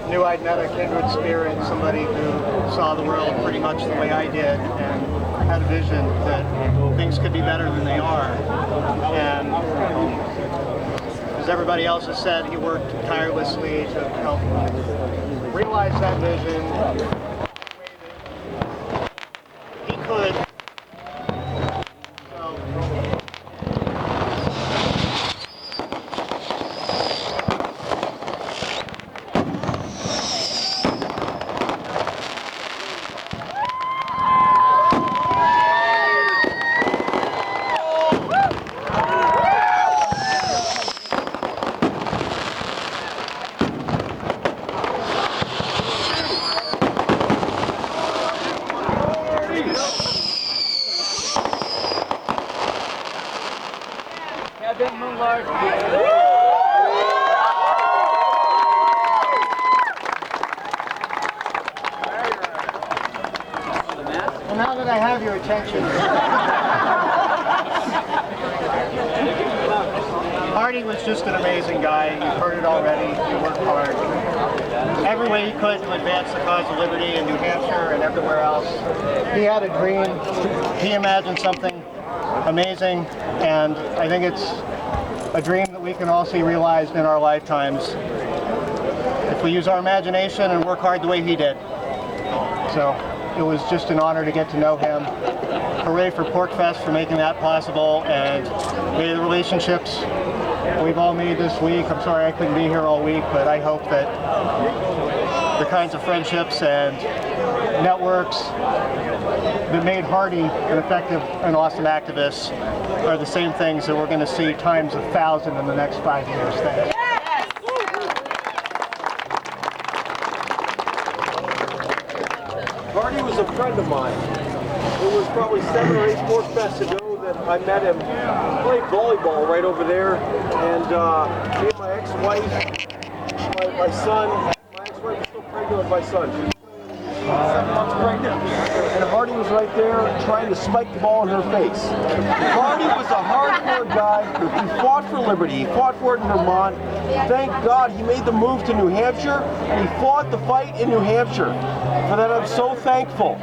knew I'd met a kindred spirit, somebody who saw the world pretty much the way I did and had a vision that things could be better than they are. And as everybody else has said, he worked tirelessly to help realize that vision the way that he could. Well, now that I have your attention, Hardy was just an amazing guy. You've heard it already. He worked hard every way he could to advance the cause of liberty in New Hampshire and everywhere else. He had a dream. He imagined something amazing, and I think it's a dream that we can all see realized in our lifetimes if we use our imagination and work hard the way he did. So it was just an honor to get to know him. Hooray for PorcFest for making that possible, and may the relationships we've all made this week. I'm sorry I couldn't be here all week, but I hope that the kinds of friendships and networks that made Hardy an effective and awesome activist are the same things that we're going to see times 1,000 in the next 5 years. Thanks. Hardy was a friend of mine. It was probably 7 or 8 PorcFests ago that I met him. He played volleyball right over there, and me and my ex-wife, my son, my ex-wife is still pregnant with my son. She's 7 months pregnant. And Hardy was right there trying to spike the ball in her face. Hardy was a hardcore guy. He fought for liberty. He fought for it in Vermont. Thank God he made the move to New Hampshire, and he fought the fight in New Hampshire. For that I'm so thankful.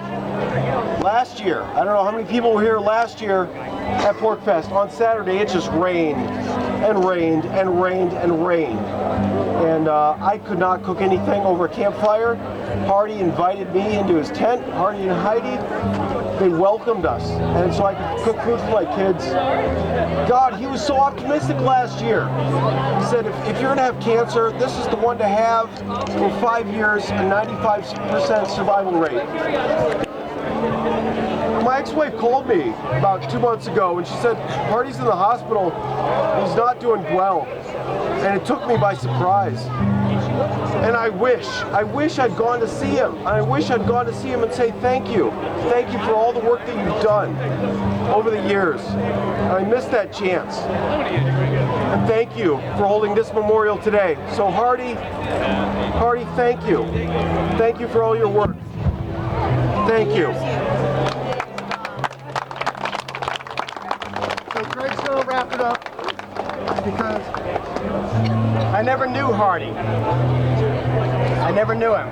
Last year, I don't know how many people were here last year at PorcFest. On Saturday, it just rained and rained and rained and rained. And I could not cook anything over a campfire. Hardy invited me into his tent. Hardy and Heidi, they welcomed us. And so I could cook food for my kids. God, he was so optimistic last year. He said, if you're going to have cancer, this is the one to have for 5 years, a 95% survival rate. My ex-wife called me about 2 months ago and she said, Hardy's in the hospital, he's not doing well. And it took me by surprise. And I wish I'd gone to see him. I wish I'd gone to see him and say thank you. Thank you for all the work that you've done over the years. And I missed that chance. And thank you for holding this memorial today. So Hardy, thank you. Thank you for all your work. Thank you. So Greg's going to wrap it up because I never knew Hardy. I never knew him.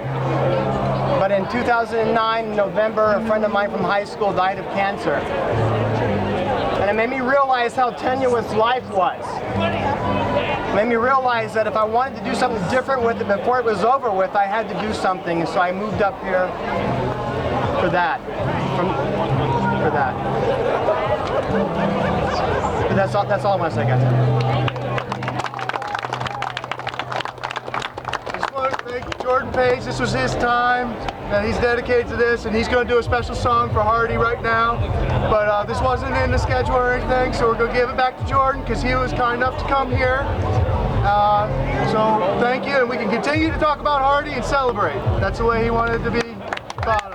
But in 2009, in November, a friend of mine from high school died of cancer. And it made me realize how tenuous life was. It made me realize that if I wanted to do something different with it before it was over with, I had to do something. And so I moved up here for that. But that's all I want to say, guys. I just want to thank Jordan Page. This was his time, and he's dedicated to this, and he's going to do a special song for Hardy right now. But this wasn't in the schedule or anything, so we're going to give it back to Jordan because he was kind enough to come here. So thank you, and we can continue to talk about Hardy and celebrate. That's the way he wanted to be thought of.